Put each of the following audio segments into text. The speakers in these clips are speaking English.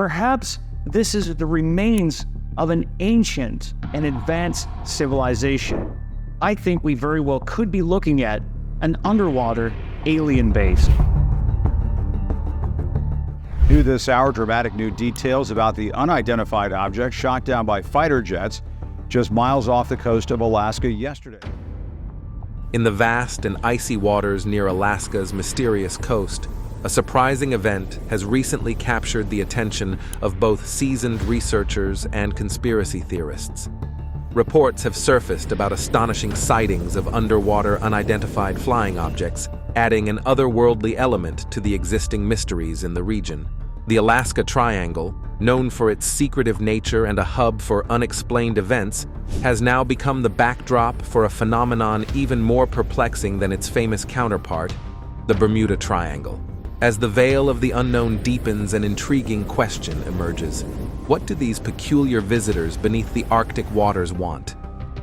Perhaps this is the remains of an ancient and advanced civilization. I think we very well could be looking at an underwater alien base. New this hour, dramatic new details about the unidentified object shot down by fighter jets just miles off the coast of Alaska yesterday. In the vast and icy waters near Alaska's mysterious coast, a surprising event has recently captured the attention of both seasoned researchers and conspiracy theorists. Reports have surfaced about astonishing sightings of underwater unidentified flying objects, adding an otherworldly element to the existing mysteries in the region. The Alaska Triangle, known for its secretive nature and a hub for unexplained events, has now become the backdrop for a phenomenon even more perplexing than its famous counterpart, the Bermuda Triangle. As the veil of the unknown deepens, an intriguing question emerges. What do these peculiar visitors beneath the Arctic waters want?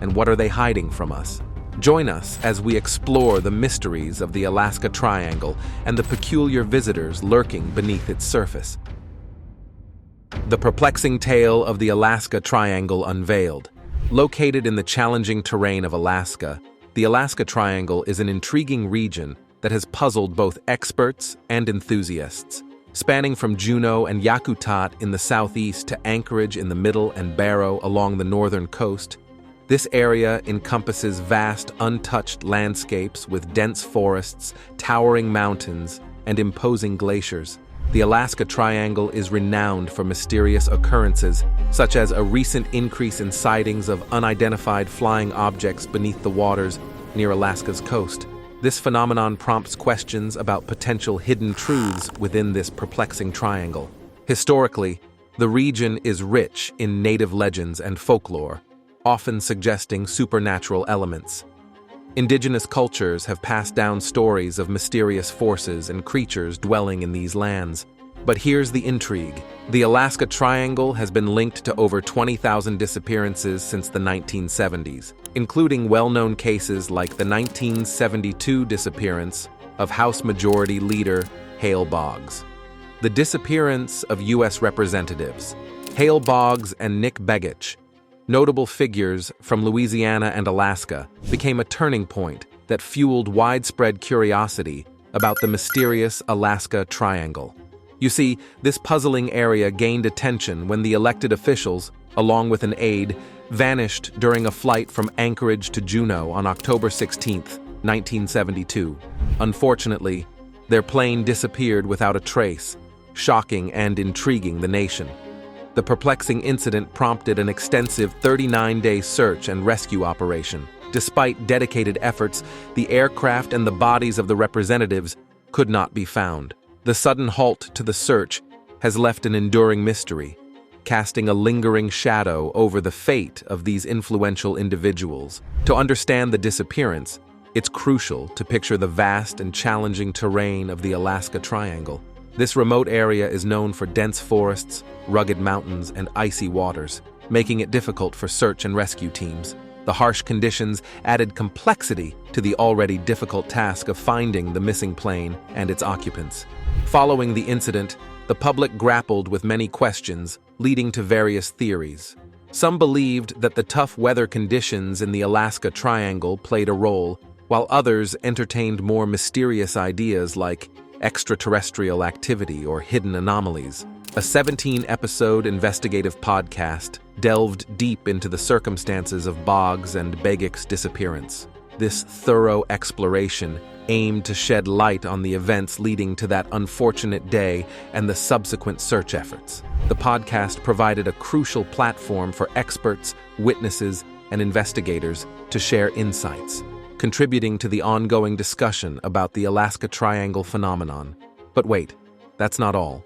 And what are they hiding from us? Join us as we explore the mysteries of the Alaska Triangle and the peculiar visitors lurking beneath its surface. The perplexing tale of the Alaska Triangle unveiled. Located in the challenging terrain of Alaska, the Alaska Triangle is an intriguing region that has puzzled both experts and enthusiasts. Spanning from Juneau and Yakutat in the southeast to Anchorage in the middle and Barrow along the northern coast, this area encompasses vast, untouched landscapes with dense forests, towering mountains, and imposing glaciers. The Alaska Triangle is renowned for mysterious occurrences, such as a recent increase in sightings of unidentified flying objects beneath the waters near Alaska's coast. This phenomenon prompts questions about potential hidden truths within this perplexing triangle. Historically, the region is rich in native legends and folklore, often suggesting supernatural elements. Indigenous cultures have passed down stories of mysterious forces and creatures dwelling in these lands. But here's the intrigue. The Alaska Triangle has been linked to over 20,000 disappearances since the 1970s, including well-known cases like the 1972 disappearance of House Majority Leader Hale Boggs. The disappearance of U.S. representatives, Hale Boggs and Nick Begich, notable figures from Louisiana and Alaska, became a turning point that fueled widespread curiosity about the mysterious Alaska Triangle. You see, this puzzling area gained attention when the elected officials, along with an aide, vanished during a flight from Anchorage to Juneau on October 16, 1972. Unfortunately, their plane disappeared without a trace, shocking and intriguing the nation. The perplexing incident prompted an extensive 39-day search and rescue operation. Despite dedicated efforts, the aircraft and the bodies of the representatives could not be found. The sudden halt to the search has left an enduring mystery, casting a lingering shadow over the fate of these influential individuals. To understand the disappearance, it's crucial to picture the vast and challenging terrain of the Alaska Triangle. This remote area is known for dense forests, rugged mountains, and icy waters, making it difficult for search and rescue teams. The harsh conditions added complexity to the already difficult task of finding the missing plane and its occupants. Following the incident, the public grappled with many questions, leading to various theories. Some believed that the tough weather conditions in the Alaska Triangle played a role, while others entertained more mysterious ideas like extraterrestrial activity or hidden anomalies. A 17-episode investigative podcast delved deep into the circumstances of Boggs and Begich's disappearance. This thorough exploration aimed to shed light on the events leading to that unfortunate day and the subsequent search efforts. The podcast provided a crucial platform for experts, witnesses, and investigators to share insights, contributing to the ongoing discussion about the Alaska Triangle phenomenon. But wait, that's not all.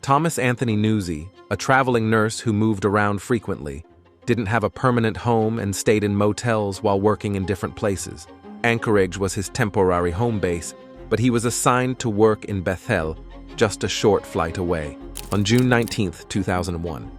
Thomas Anthony Newsy, a traveling nurse who moved around frequently, didn't have a permanent home and stayed in motels while working in different places. Anchorage was his temporary home base, but he was assigned to work in Bethel, just a short flight away. On June 19, 2001,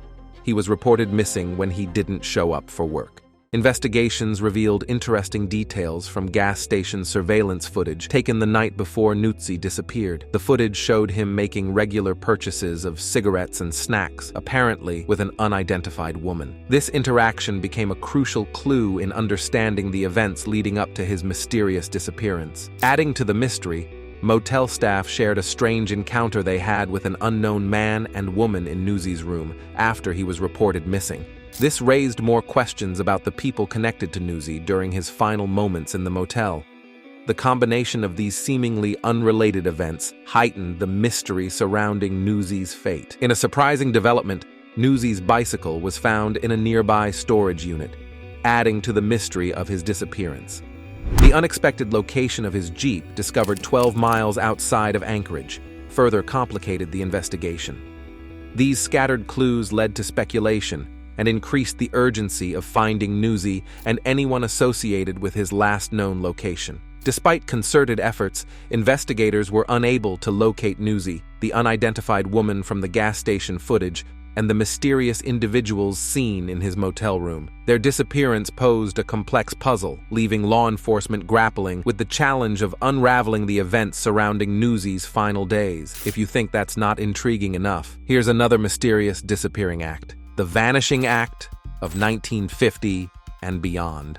he was reported missing when he didn't show up for work. Investigations revealed interesting details from gas station surveillance footage taken the night before Nuzzi disappeared. The footage showed him making regular purchases of cigarettes and snacks, apparently with an unidentified woman. This interaction became a crucial clue in understanding the events leading up to his mysterious disappearance. Adding to the mystery, motel staff shared a strange encounter they had with an unknown man and woman in Nuzzi's room after he was reported missing. This raised more questions about the people connected to Nuzzi during his final moments in the motel. The combination of these seemingly unrelated events heightened the mystery surrounding Nuzzi's fate. In a surprising development, Nuzzi's bicycle was found in a nearby storage unit, adding to the mystery of his disappearance. The unexpected location of his Jeep, discovered 12 miles outside of Anchorage, further complicated the investigation. These scattered clues led to speculation and increased the urgency of finding Nuzzi and anyone associated with his last known location. Despite concerted efforts, investigators were unable to locate Nuzzi, the unidentified woman from the gas station footage, and the mysterious individuals seen in his motel room. Their disappearance posed a complex puzzle, leaving law enforcement grappling with the challenge of unraveling the events surrounding Nuzzi's final days. If you think that's not intriguing enough, here's another mysterious disappearing act: the Vanishing Act of 1950 and beyond.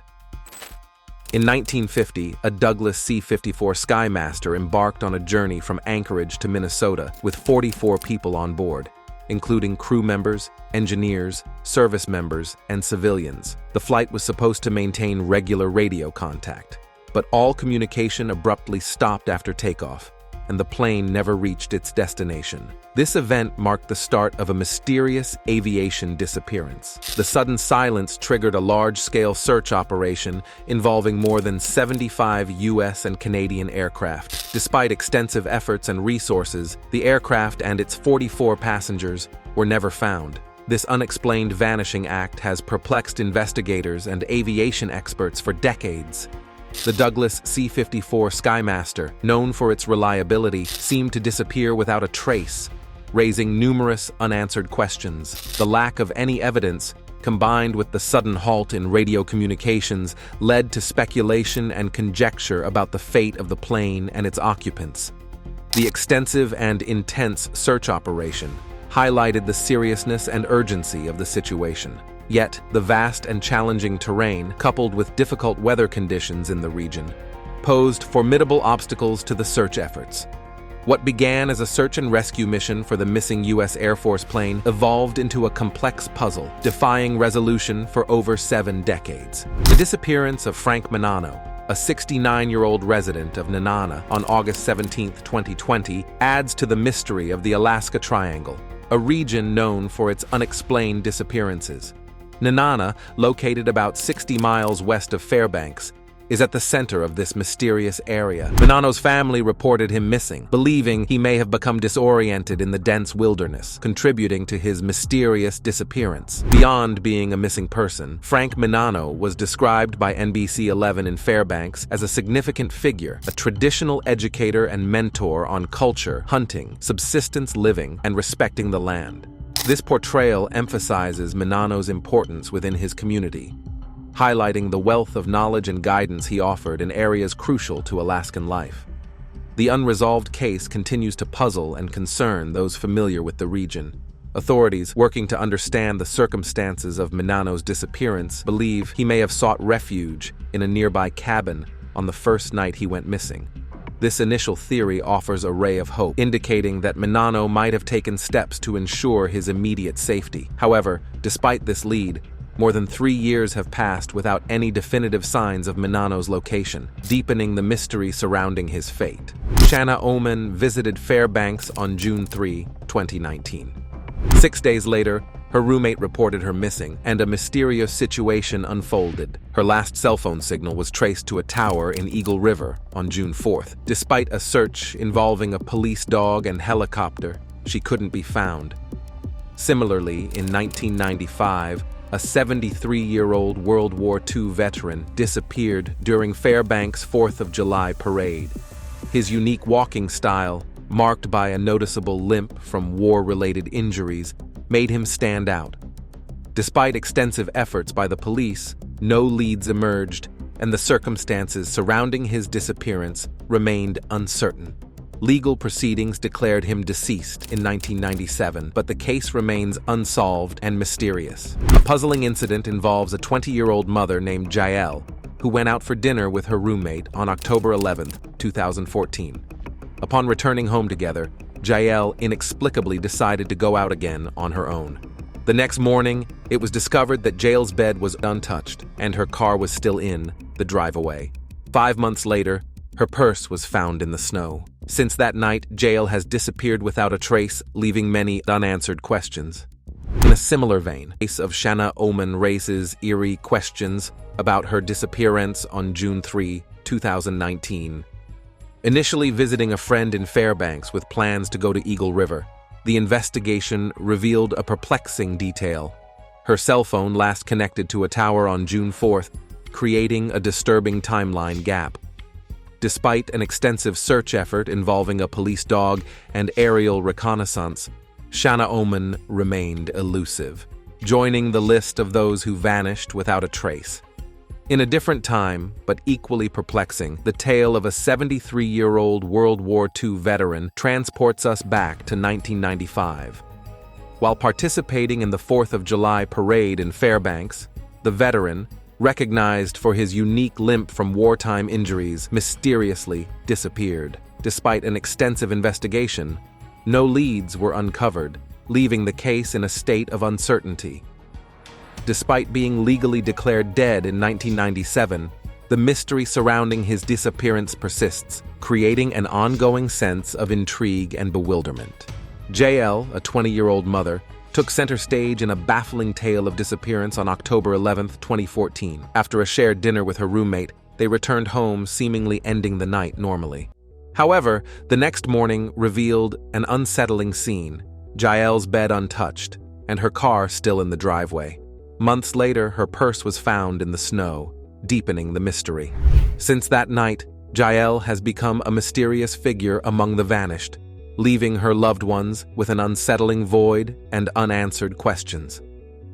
In 1950, a Douglas C-54 Skymaster embarked on a journey from Anchorage to Minnesota with 44 people on board, including crew members, engineers, service members, and civilians. The flight was supposed to maintain regular radio contact, but all communication abruptly stopped after takeoff, and the plane never reached its destination. This event marked the start of a mysterious aviation disappearance. The sudden silence triggered a large-scale search operation involving more than 75 U.S. and Canadian aircraft. Despite extensive efforts and resources, the aircraft and its 44 passengers were never found. This unexplained vanishing act has perplexed investigators and aviation experts for decades. The Douglas C-54 Skymaster, known for its reliability, seemed to disappear without a trace, raising numerous unanswered questions. The lack of any evidence, combined with the sudden halt in radio communications, led to speculation and conjecture about the fate of the plane and its occupants. The extensive and intense search operation highlighted the seriousness and urgency of the situation. Yet, the vast and challenging terrain, coupled with difficult weather conditions in the region, posed formidable obstacles to the search efforts. What began as a search and rescue mission for the missing U.S. Air Force plane evolved into a complex puzzle, defying resolution for over 7 decades. The disappearance of Frank Minano, a 69-year-old resident of Nenana, on August 17, 2020, adds to the mystery of the Alaska Triangle, a region known for its unexplained disappearances. Nenana, located about 60 miles west of Fairbanks, is at the center of this mysterious area. Minano's family reported him missing, believing he may have become disoriented in the dense wilderness, contributing to his mysterious disappearance. Beyond being a missing person, Frank Minano was described by NBC 11 in Fairbanks as a significant figure, a traditional educator and mentor on culture, hunting, subsistence living, and respecting the land. This portrayal emphasizes Minano's importance within his community, highlighting the wealth of knowledge and guidance he offered in areas crucial to Alaskan life. The unresolved case continues to puzzle and concern those familiar with the region. Authorities, working to understand the circumstances of Minano's disappearance, believe he may have sought refuge in a nearby cabin on the first night he went missing. This initial theory offers a ray of hope, indicating that Minano might have taken steps to ensure his immediate safety. However, despite this lead, more than 3 years have passed without any definitive signs of Minano's location, deepening the mystery surrounding his fate. Shanna Oman visited Fairbanks on June 3, 2019. 6 days later, her roommate reported her missing, and a mysterious situation unfolded. Her last cell phone signal was traced to a tower in Eagle River on June 4th. Despite a search involving a police dog and helicopter, she couldn't be found. Similarly, in 1995, a 73-year-old World War II veteran disappeared during Fairbanks' 4th of July parade. His unique walking style, marked by a noticeable limp from war-related injuries, made him stand out. Despite extensive efforts by the police, no leads emerged, and the circumstances surrounding his disappearance remained uncertain. Legal proceedings declared him deceased in 1997, but the case remains unsolved and mysterious. A puzzling incident involves a 20-year-old mother named Jael, who went out for dinner with her roommate on October 11, 2014. Upon returning home together, Jael inexplicably decided to go out again on her own. The next morning, it was discovered that Jael's bed was untouched and her car was still in the drive-away. 5 months later, her purse was found in the snow. Since that night, Jael has disappeared without a trace, leaving many unanswered questions. In a similar vein, the case of Shanna Oman raises eerie questions about her disappearance on June 3, 2019. Initially visiting a friend in Fairbanks with plans to go to Eagle River, the investigation revealed a perplexing detail. Her cell phone last connected to a tower on June 4th, creating a disturbing timeline gap. Despite an extensive search effort involving a police dog and aerial reconnaissance, Shanna Oman remained elusive, joining the list of those who vanished without a trace. In a different time, but equally perplexing, the tale of a 73-year-old World War II veteran transports us back to 1995. While participating in the 4th of July parade in Fairbanks, the veteran, recognized for his unique limp from wartime injuries, mysteriously disappeared. Despite an extensive investigation, no leads were uncovered, leaving the case in a state of uncertainty. Despite being legally declared dead in 1997, the mystery surrounding his disappearance persists, creating an ongoing sense of intrigue and bewilderment. Jael, a 20-year-old mother, took center stage in a baffling tale of disappearance on October 11, 2014. After a shared dinner with her roommate, they returned home, seemingly ending the night normally. However, the next morning revealed an unsettling scene: Jael's bed untouched, and her car still in the driveway. Months later, her purse was found in the snow, deepening the mystery. Since that night, Jael has become a mysterious figure among the vanished, leaving her loved ones with an unsettling void and unanswered questions.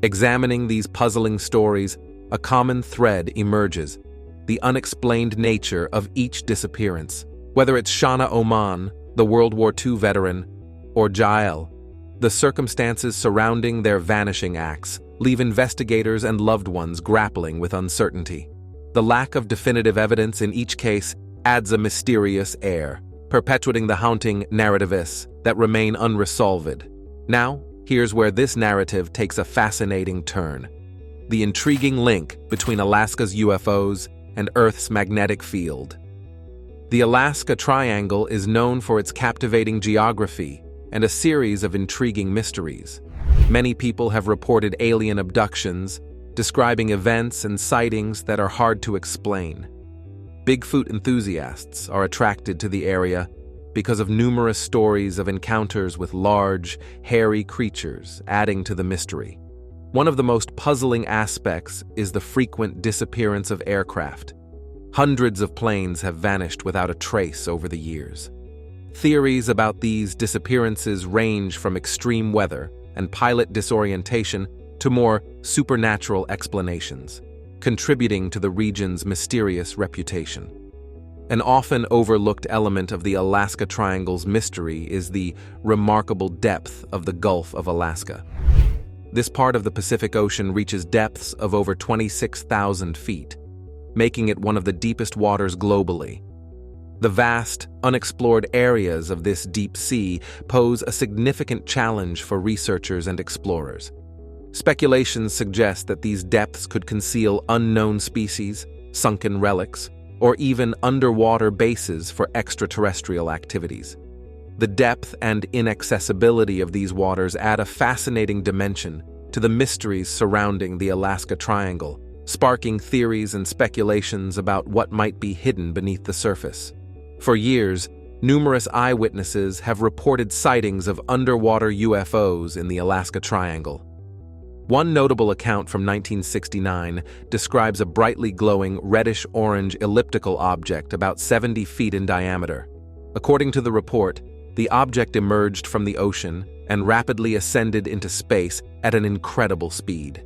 Examining these puzzling stories, a common thread emerges: the unexplained nature of each disappearance. Whether it's Shanna Oman, the World War II veteran, or Jael, the circumstances surrounding their vanishing acts leave investigators and loved ones grappling with uncertainty. The lack of definitive evidence in each case adds a mysterious air, perpetuating the haunting narratives that remain unresolved. Now, here's where this narrative takes a fascinating turn: the intriguing link between Alaska's UFOs and Earth's magnetic field. The Alaska Triangle is known for its captivating geography and a series of intriguing mysteries. Many people have reported alien abductions, describing events and sightings that are hard to explain. Bigfoot enthusiasts are attracted to the area because of numerous stories of encounters with large, hairy creatures, adding to the mystery. One of the most puzzling aspects is the frequent disappearance of aircraft. Hundreds of planes have vanished without a trace over the years. Theories about these disappearances range from extreme weather and pilot disorientation to more supernatural explanations, contributing to the region's mysterious reputation. An often overlooked element of the Alaska Triangle's mystery is the remarkable depth of the Gulf of Alaska. This part of the Pacific Ocean reaches depths of over 26,000 feet, making it one of the deepest waters globally. The vast, unexplored areas of this deep sea pose a significant challenge for researchers and explorers. Speculations suggest that these depths could conceal unknown species, sunken relics, or even underwater bases for extraterrestrial activities. The depth and inaccessibility of these waters add a fascinating dimension to the mysteries surrounding the Alaska Triangle, sparking theories and speculations about what might be hidden beneath the surface. For years, numerous eyewitnesses have reported sightings of underwater UFOs in the Alaska Triangle. One notable account from 1969 describes a brightly glowing reddish-orange elliptical object about 70 feet in diameter. According to the report, the object emerged from the ocean and rapidly ascended into space at an incredible speed.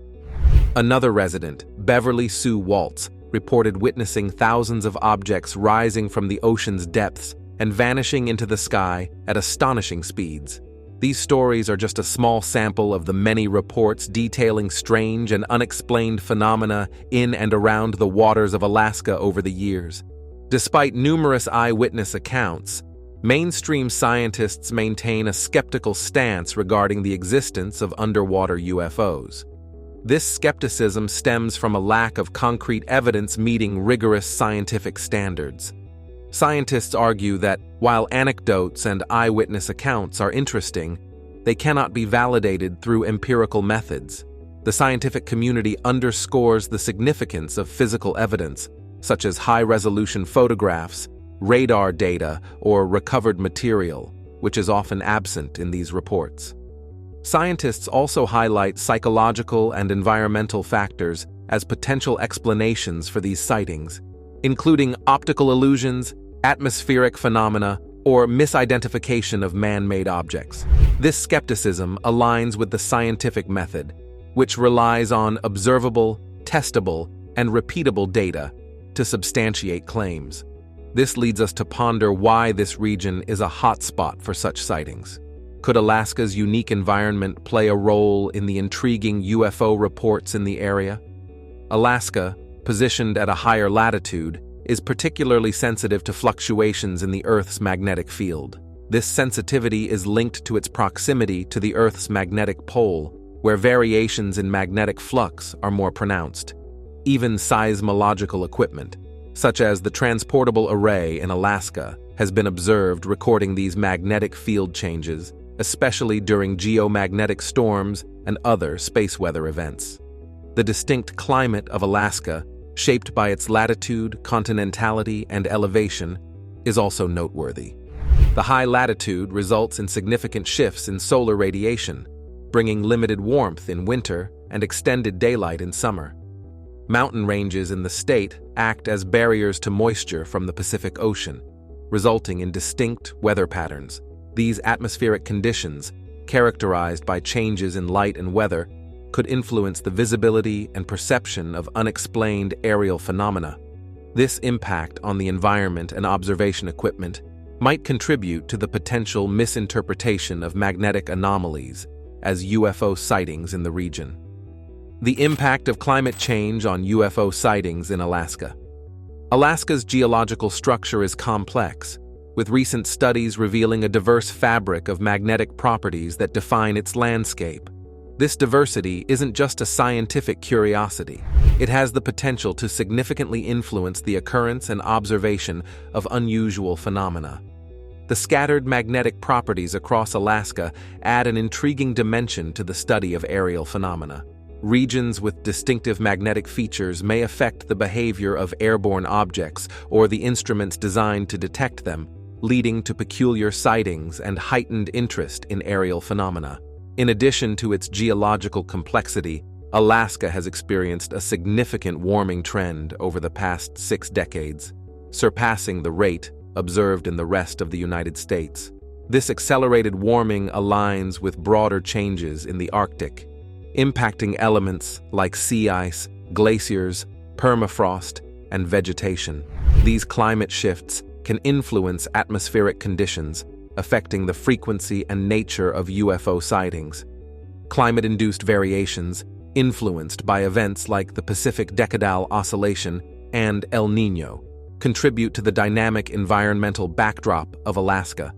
Another resident, Beverly Sue Waltz, reported witnessing thousands of objects rising from the ocean's depths and vanishing into the sky at astonishing speeds. These stories are just a small sample of the many reports detailing strange and unexplained phenomena in and around the waters of Alaska over the years. Despite numerous eyewitness accounts, mainstream scientists maintain a skeptical stance regarding the existence of underwater UFOs. This skepticism stems from a lack of concrete evidence meeting rigorous scientific standards. Scientists argue that, while anecdotes and eyewitness accounts are interesting, they cannot be validated through empirical methods. The scientific community underscores the significance of physical evidence, such as high-resolution photographs, radar data, or recovered material, which is often absent in these reports. Scientists also highlight psychological and environmental factors as potential explanations for these sightings, including optical illusions, atmospheric phenomena, or misidentification of man-made objects. This skepticism aligns with the scientific method, which relies on observable, testable, and repeatable data to substantiate claims. This leads us to ponder why this region is a hotspot for such sightings. Could Alaska's unique environment play a role in the intriguing UFO reports in the area? Alaska, positioned at a higher latitude, is particularly sensitive to fluctuations in the Earth's magnetic field. This sensitivity is linked to its proximity to the Earth's magnetic pole, where variations in magnetic flux are more pronounced. Even seismological equipment, such as the Transportable Array in Alaska, has been observed recording these magnetic field changes, especially during geomagnetic storms and other space weather events. The distinct climate of Alaska, shaped by its latitude, continentality, and elevation, is also noteworthy. The high latitude results in significant shifts in solar radiation, bringing limited warmth in winter and extended daylight in summer. Mountain ranges in the state act as barriers to moisture from the Pacific Ocean, resulting in distinct weather patterns. These atmospheric conditions, characterized by changes in light and weather, could influence the visibility and perception of unexplained aerial phenomena. This impact on the environment and observation equipment might contribute to the potential misinterpretation of magnetic anomalies as UFO sightings in the region. The impact of climate change on UFO sightings in Alaska. Alaska's geological structure is complex, with recent studies revealing a diverse fabric of magnetic properties that define its landscape. This diversity isn't just a scientific curiosity. It has the potential to significantly influence the occurrence and observation of unusual phenomena. The scattered magnetic properties across Alaska add an intriguing dimension to the study of aerial phenomena. Regions with distinctive magnetic features may affect the behavior of airborne objects or the instruments designed to detect them, leading to peculiar sightings and heightened interest in aerial phenomena. In addition to its geological complexity, Alaska has experienced a significant warming trend over the past 6 decades, surpassing the rate observed in the rest of the United States. This accelerated warming aligns with broader changes in the Arctic, impacting elements like sea ice, glaciers, permafrost, and vegetation. These climate shifts can influence atmospheric conditions, affecting the frequency and nature of UFO sightings. Climate-induced variations, influenced by events like the Pacific Decadal Oscillation and El Niño, contribute to the dynamic environmental backdrop of Alaska.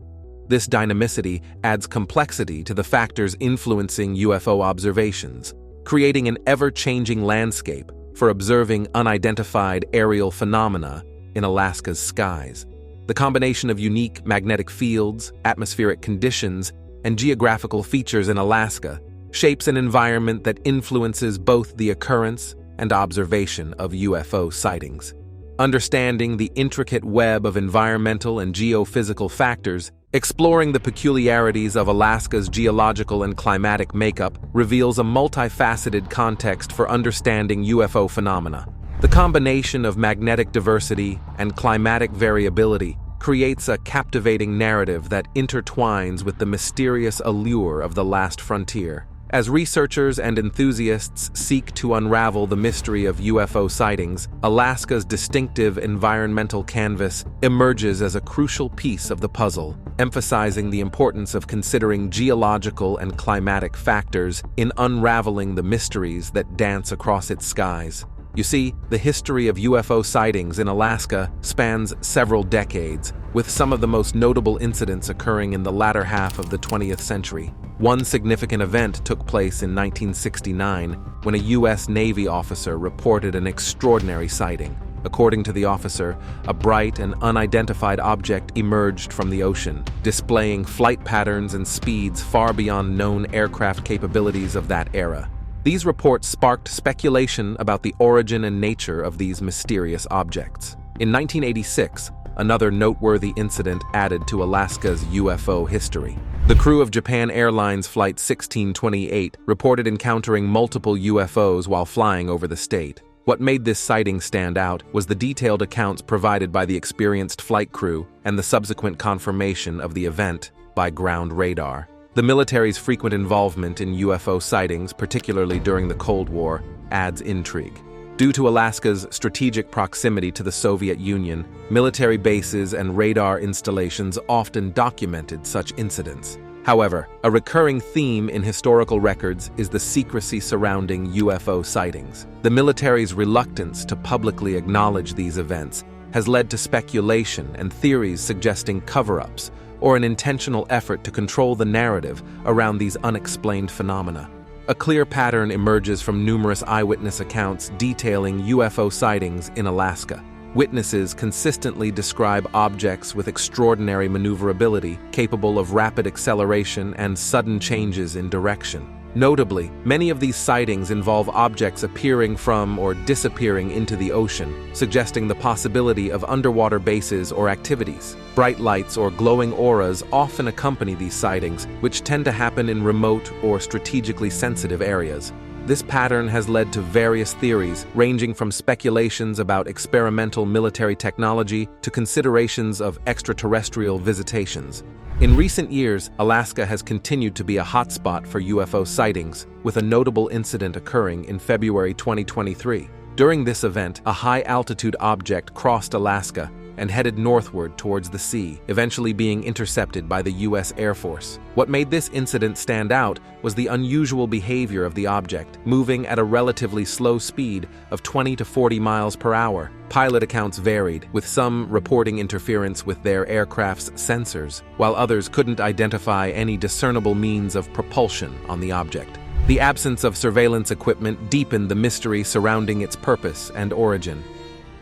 This dynamicity adds complexity to the factors influencing UFO observations, creating an ever-changing landscape for observing unidentified aerial phenomena in Alaska's skies. The combination of unique magnetic fields, atmospheric conditions, and geographical features in Alaska shapes an environment that influences both the occurrence and observation of UFO sightings. Understanding the intricate web of environmental and geophysical factors, exploring the peculiarities of Alaska's geological and climatic makeup reveals a multifaceted context for understanding UFO phenomena. The combination of magnetic diversity and climatic variability creates a captivating narrative that intertwines with the mysterious allure of the last frontier. As researchers and enthusiasts seek to unravel the mystery of UFO sightings, Alaska's distinctive environmental canvas emerges as a crucial piece of the puzzle, emphasizing the importance of considering geological and climatic factors in unraveling the mysteries that dance across its skies. You see, the history of UFO sightings in Alaska spans several decades, with some of the most notable incidents occurring in the latter half of the 20th century. One significant event took place in 1969 when a U.S. Navy officer reported an extraordinary sighting. According to the officer, a bright and unidentified object emerged from the ocean, displaying flight patterns and speeds far beyond known aircraft capabilities of that era. These reports sparked speculation about the origin and nature of these mysterious objects. In 1986, another noteworthy incident added to Alaska's UFO history. The crew of Japan Airlines Flight 1628 reported encountering multiple UFOs while flying over the state. What made this sighting stand out was the detailed accounts provided by the experienced flight crew and the subsequent confirmation of the event by ground radar. The military's frequent involvement in UFO sightings, particularly during the Cold War, adds intrigue. Due to Alaska's strategic proximity to the Soviet Union, military bases and radar installations often documented such incidents. However, a recurring theme in historical records is the secrecy surrounding UFO sightings. The military's reluctance to publicly acknowledge these events has led to speculation and theories suggesting cover-ups or an intentional effort to control the narrative around these unexplained phenomena. A clear pattern emerges from numerous eyewitness accounts detailing UFO sightings in Alaska. Witnesses consistently describe objects with extraordinary maneuverability, capable of rapid acceleration and sudden changes in direction. Notably, many of these sightings involve objects appearing from or disappearing into the ocean, suggesting the possibility of underwater bases or activities. Bright lights or glowing auras often accompany these sightings, which tend to happen in remote or strategically sensitive areas. This pattern has led to various theories, ranging from speculations about experimental military technology to considerations of extraterrestrial visitations. In recent years, Alaska has continued to be a hotspot for UFO sightings, with a notable incident occurring in February 2023. During this event, a high-altitude object crossed Alaska and headed northward towards the sea, eventually being intercepted by the U.S. Air Force. What made this incident stand out was the unusual behavior of the object, moving at a relatively slow speed of 20 to 40 miles per hour. Pilot accounts varied, with some reporting interference with their aircraft's sensors, while others couldn't identify any discernible means of propulsion on the object. The absence of surveillance equipment deepened the mystery surrounding its purpose and origin.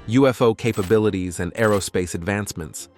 UFO capabilities and aerospace advancements.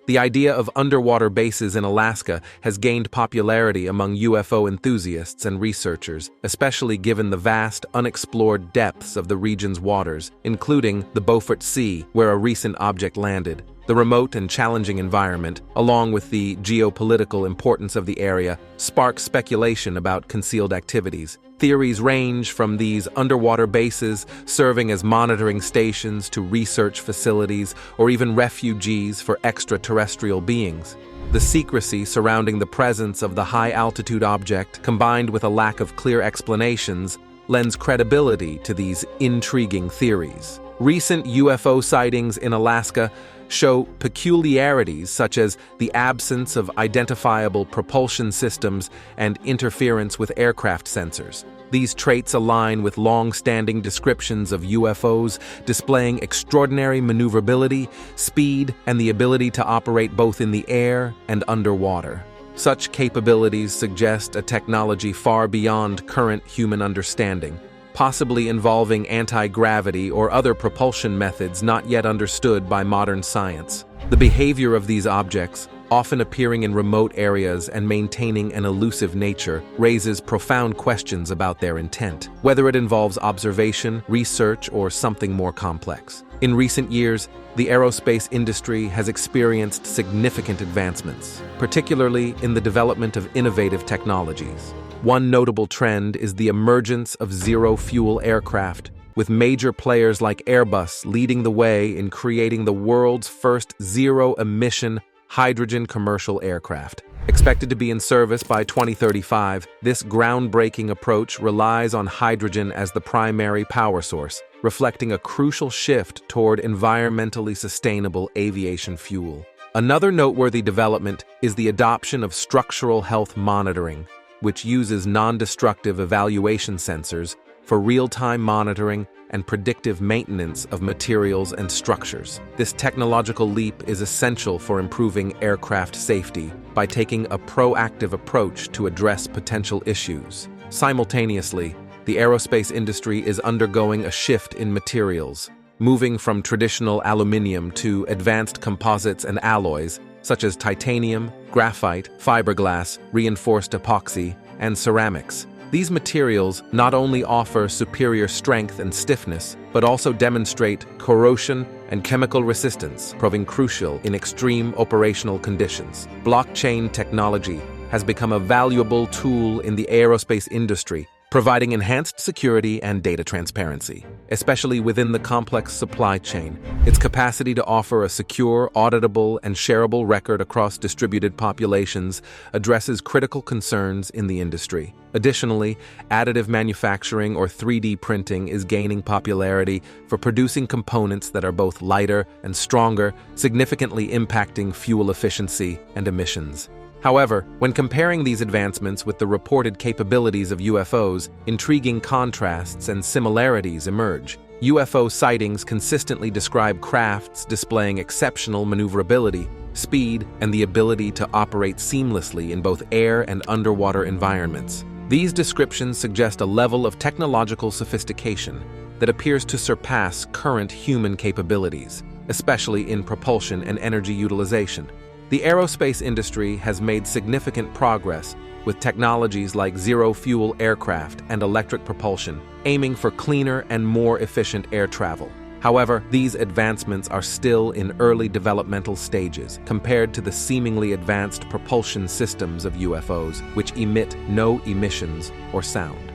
The idea of underwater bases in Alaska has gained popularity among UFO enthusiasts and researchers, especially given the vast, unexplored depths of the region's waters, including the Beaufort Sea, where a recent object landed. The remote and challenging environment, along with the geopolitical importance of the area, sparks speculation about concealed activities. Theories range from these underwater bases serving as monitoring stations to research facilities or even refugees for extraterrestrial beings. The secrecy surrounding the presence of the high-altitude object, combined with a lack of clear explanations, lends credibility to these intriguing theories. Recent UFO sightings in Alaska show peculiarities such as the absence of identifiable propulsion systems and interference with aircraft sensors. These traits align with long-standing descriptions of UFOs displaying extraordinary maneuverability, speed, and the ability to operate both in the air and underwater. Such capabilities suggest a technology far beyond current human understanding, possibly involving anti-gravity or other propulsion methods not yet understood by modern science. The behavior of these objects, often appearing in remote areas and maintaining an elusive nature, raises profound questions about their intent, whether it involves observation, research, or something more complex. In recent years, the aerospace industry has experienced significant advancements, particularly in the development of innovative technologies. One notable trend is the emergence of zero-fuel aircraft, with major players like Airbus leading the way in creating the world's first zero-emission hydrogen commercial aircraft. Expected to be in service by 2035, this groundbreaking approach relies on hydrogen as the primary power source, reflecting a crucial shift toward environmentally sustainable aviation fuel. Another noteworthy development is the adoption of structural health monitoring, which uses non-destructive evaluation sensors for real-time monitoring and predictive maintenance of materials and structures. This technological leap is essential for improving aircraft safety by taking a proactive approach to address potential issues. Simultaneously, the aerospace industry is undergoing a shift in materials, moving from traditional aluminum to advanced composites and alloys such as titanium, graphite, fiberglass, reinforced epoxy, and ceramics. These materials not only offer superior strength and stiffness, but also demonstrate corrosion and chemical resistance, proving crucial in extreme operational conditions. Blockchain technology has become a valuable tool in the aerospace industry, providing enhanced security and data transparency, especially within the complex supply chain. Its capacity to offer a secure, auditable, and shareable record across distributed populations addresses critical concerns in the industry. Additionally, additive manufacturing or 3D printing is gaining popularity for producing components that are both lighter and stronger, significantly impacting fuel efficiency and emissions. However, when comparing these advancements with the reported capabilities of UFOs, intriguing contrasts and similarities emerge. UFO sightings consistently describe crafts displaying exceptional maneuverability, speed, and the ability to operate seamlessly in both air and underwater environments. These descriptions suggest a level of technological sophistication that appears to surpass current human capabilities, especially in propulsion and energy utilization. The aerospace industry has made significant progress with technologies like zero-fuel aircraft and electric propulsion, aiming for cleaner and more efficient air travel. However, these advancements are still in early developmental stages compared to the seemingly advanced propulsion systems of UFOs, which emit no emissions or sound.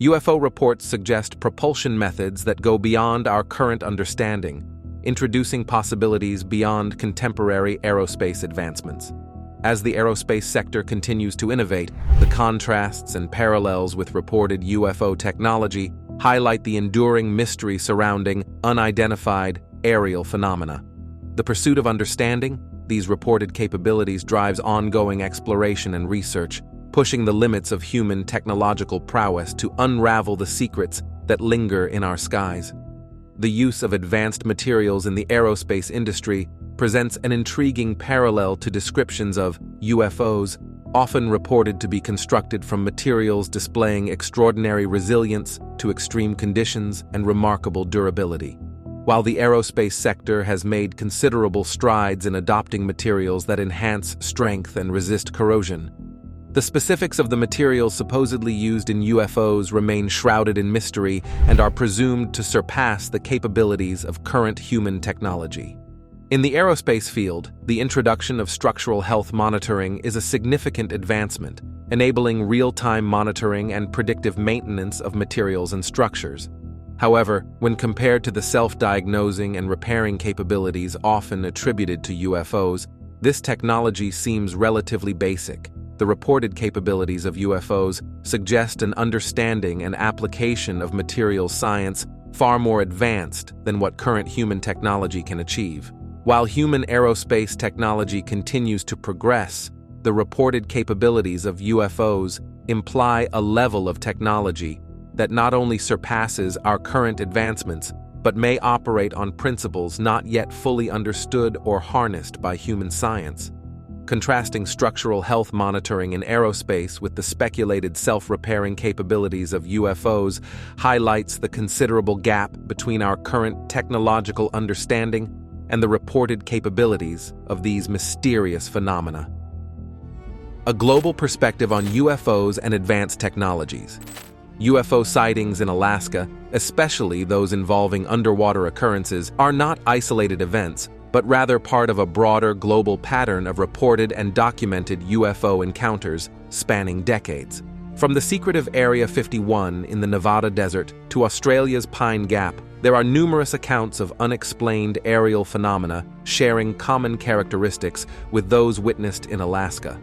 UFO reports suggest propulsion methods that go beyond our current understanding, introducing possibilities beyond contemporary aerospace advancements. As the aerospace sector continues to innovate, the contrasts and parallels with reported UFO technology highlight the enduring mystery surrounding unidentified aerial phenomena. The pursuit of understanding these reported capabilities drives ongoing exploration and research, pushing the limits of human technological prowess to unravel the secrets that linger in our skies. The use of advanced materials in the aerospace industry presents an intriguing parallel to descriptions of UFOs, often reported to be constructed from materials displaying extraordinary resilience to extreme conditions and remarkable durability. While the aerospace sector has made considerable strides in adopting materials that enhance strength and resist corrosion, the specifics of the materials supposedly used in UFOs remain shrouded in mystery and are presumed to surpass the capabilities of current human technology. In the aerospace field, the introduction of structural health monitoring is a significant advancement, enabling real-time monitoring and predictive maintenance of materials and structures. However, when compared to the self-diagnosing and repairing capabilities often attributed to UFOs, this technology seems relatively basic. The reported capabilities of UFOs suggest an understanding and application of materials science far more advanced than what current human technology can achieve. While human aerospace technology continues to progress, the reported capabilities of UFOs imply a level of technology that not only surpasses our current advancements, but may operate on principles not yet fully understood or harnessed by human science. Contrasting structural health monitoring in aerospace with the speculated self-repairing capabilities of UFOs highlights the considerable gap between our current technological understanding and the reported capabilities of these mysterious phenomena. A global perspective on UFOs and advanced technologies. UFO sightings in Alaska, especially those involving underwater occurrences, are not isolated events, but rather part of a broader global pattern of reported and documented UFO encounters spanning decades. From the secretive Area 51 in the Nevada desert to Australia's Pine Gap, there are numerous accounts of unexplained aerial phenomena sharing common characteristics with those witnessed in Alaska.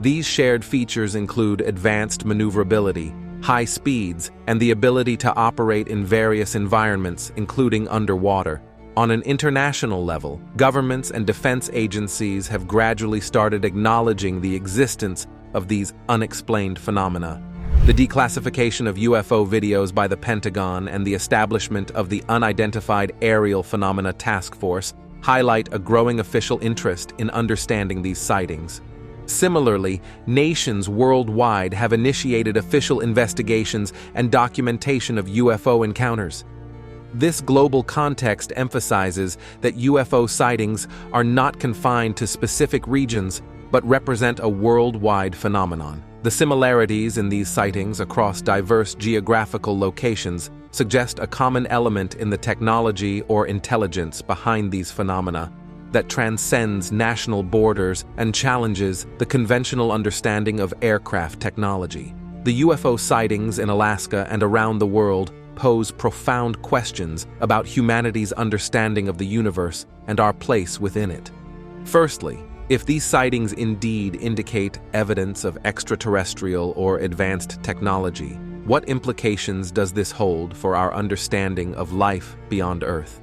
These shared features include advanced maneuverability, high speeds, and the ability to operate in various environments, including underwater. On an international level, governments and defense agencies have gradually started acknowledging the existence of these unexplained phenomena. The declassification of UFO videos by the Pentagon and the establishment of the Unidentified Aerial Phenomena Task Force highlight a growing official interest in understanding these sightings. Similarly, nations worldwide have initiated official investigations and documentation of UFO encounters. This global context emphasizes that UFO sightings are not confined to specific regions, but represent a worldwide phenomenon. The similarities in these sightings across diverse geographical locations suggest a common element in the technology or intelligence behind these phenomena that transcends national borders and challenges the conventional understanding of aircraft technology. The UFO sightings in Alaska and around the world pose profound questions about humanity's understanding of the universe and our place within it. Firstly, if these sightings indeed indicate evidence of extraterrestrial or advanced technology, what implications does this hold for our understanding of life beyond Earth?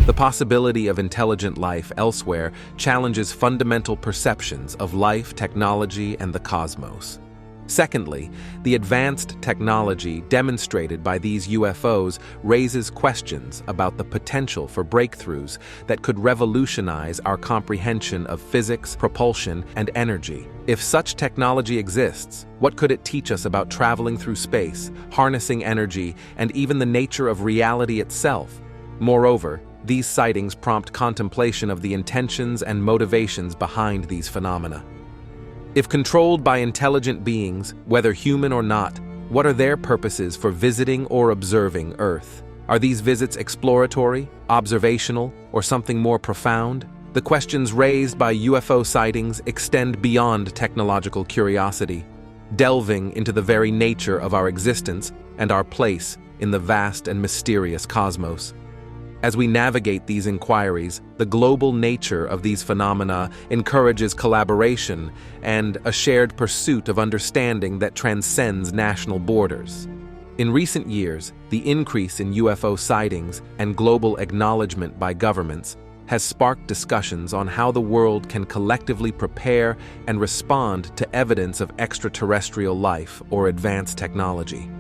The possibility of intelligent life elsewhere challenges fundamental perceptions of life, technology, and the cosmos. Secondly, the advanced technology demonstrated by these UFOs raises questions about the potential for breakthroughs that could revolutionize our comprehension of physics, propulsion, and energy. If such technology exists, what could it teach us about traveling through space, harnessing energy, and even the nature of reality itself? Moreover, these sightings prompt contemplation of the intentions and motivations behind these phenomena. If controlled by intelligent beings, whether human or not, what are their purposes for visiting or observing Earth? Are these visits exploratory, observational, or something more profound? The questions raised by UFO sightings extend beyond technological curiosity, delving into the very nature of our existence and our place in the vast and mysterious cosmos. As we navigate these inquiries, the global nature of these phenomena encourages collaboration and a shared pursuit of understanding that transcends national borders. In recent years, the increase in UFO sightings and global acknowledgement by governments has sparked discussions on how the world can collectively prepare and respond to evidence of extraterrestrial life or advanced technology.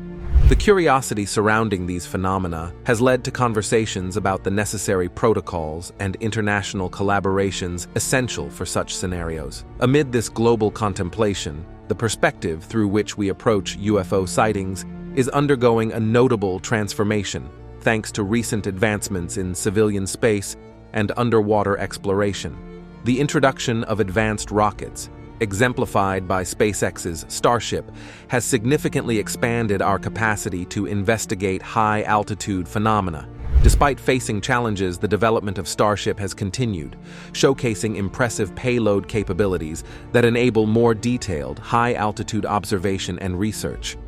The curiosity surrounding these phenomena has led to conversations about the necessary protocols and international collaborations essential for such scenarios. Amid this global contemplation, the perspective through which we approach UFO sightings is undergoing a notable transformation, thanks to recent advancements in civilian space and underwater exploration. The introduction of advanced rockets, exemplified by SpaceX's Starship, has significantly expanded our capacity to investigate high-altitude phenomena. Despite facing challenges, the development of Starship has continued, showcasing impressive payload capabilities that enable more detailed, high-altitude observation and research.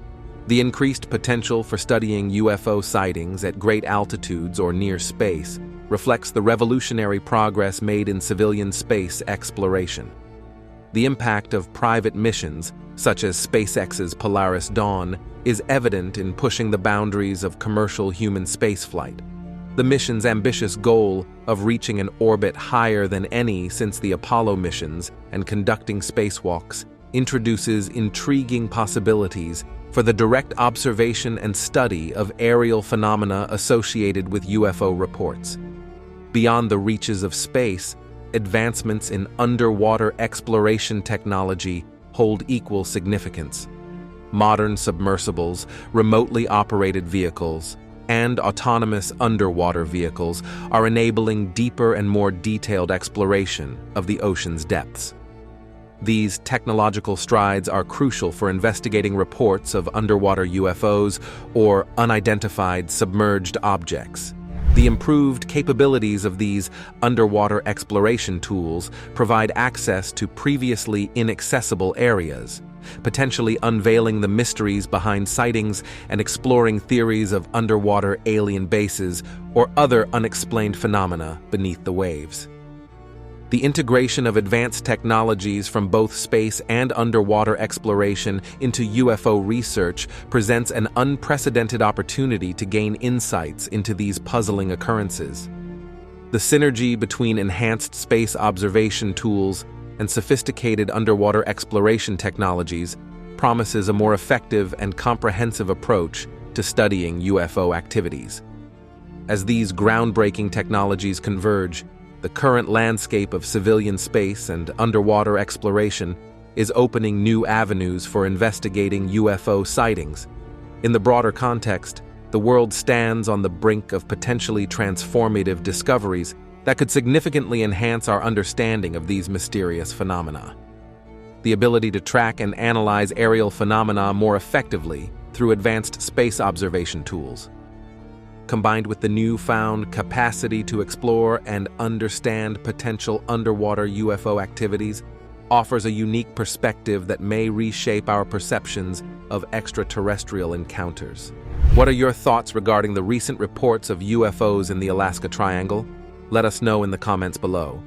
The increased potential for studying UFO sightings at great altitudes or near space reflects the revolutionary progress made in civilian space exploration. The impact of private missions, such as SpaceX's Polaris Dawn, is evident in pushing the boundaries of commercial human spaceflight. The mission's ambitious goal of reaching an orbit higher than any since the Apollo missions and conducting spacewalks introduces intriguing possibilities for the direct observation and study of aerial phenomena associated with UFO reports. Beyond the reaches of space, advancements in underwater exploration technology hold equal significance. Modern submersibles, remotely operated vehicles, and autonomous underwater vehicles are enabling deeper and more detailed exploration of the ocean's depths. These technological strides are crucial for investigating reports of underwater UFOs or unidentified submerged objects. The improved capabilities of these underwater exploration tools provide access to previously inaccessible areas, potentially unveiling the mysteries behind sightings and exploring theories of underwater alien bases or other unexplained phenomena beneath the waves. The integration of advanced technologies from both space and underwater exploration into UFO research presents an unprecedented opportunity to gain insights into these puzzling occurrences. The synergy between enhanced space observation tools and sophisticated underwater exploration technologies promises a more effective and comprehensive approach to studying UFO activities. As these groundbreaking technologies converge, the current landscape of civilian space and underwater exploration is opening new avenues for investigating UFO sightings. In the broader context, the world stands on the brink of potentially transformative discoveries that could significantly enhance our understanding of these mysterious phenomena. The ability to track and analyze aerial phenomena more effectively through advanced space observation tools, combined with the newfound capacity to explore and understand potential underwater UFO activities, offers a unique perspective that may reshape our perceptions of extraterrestrial encounters. What are your thoughts regarding the recent reports of UFOs in the Alaska Triangle? Let us know in the comments below.